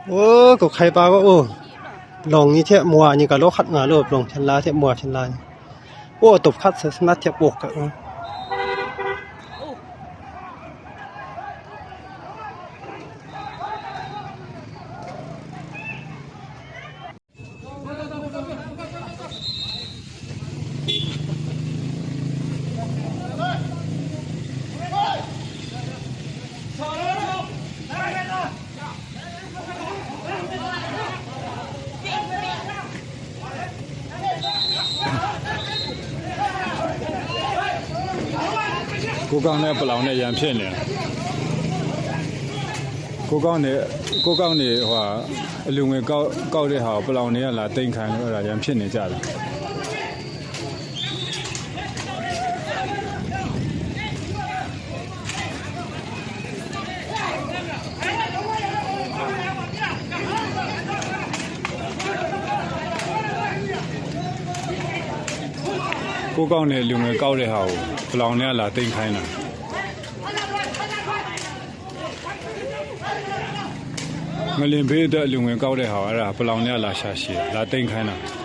โอ้ก็ใครปลาก็โอ้ลองนี่เทะมัวนี่ก็โลขัดงาโลบลงชันลาเทะมัวชันลาโอ้ตบคัดสนัดเทะปกอะကိုကောင်းနဲ့ပလောင်နဲ့ရန်ဖြစ်နေတယ်ကိုကောင်းနေဟိုအလူငွေကောက်တဲ့ဟာပလောင်တွေကလာတိန်ခံလို့အဲ့ဒါရန်ဖြစ်နေကြတယ်ကိုကောင်းနေလူငွေကောက်တဲ့ဟာကိုပလောင်တွေကလာတိန်ခိုင်းတာငလင်ဘေးအတွက်လူငွေကောက်တဲ့ဟာအဲ့ဒါပလောင်တွေကလာရှာရှည်လာတိန်ခိုင်းတာ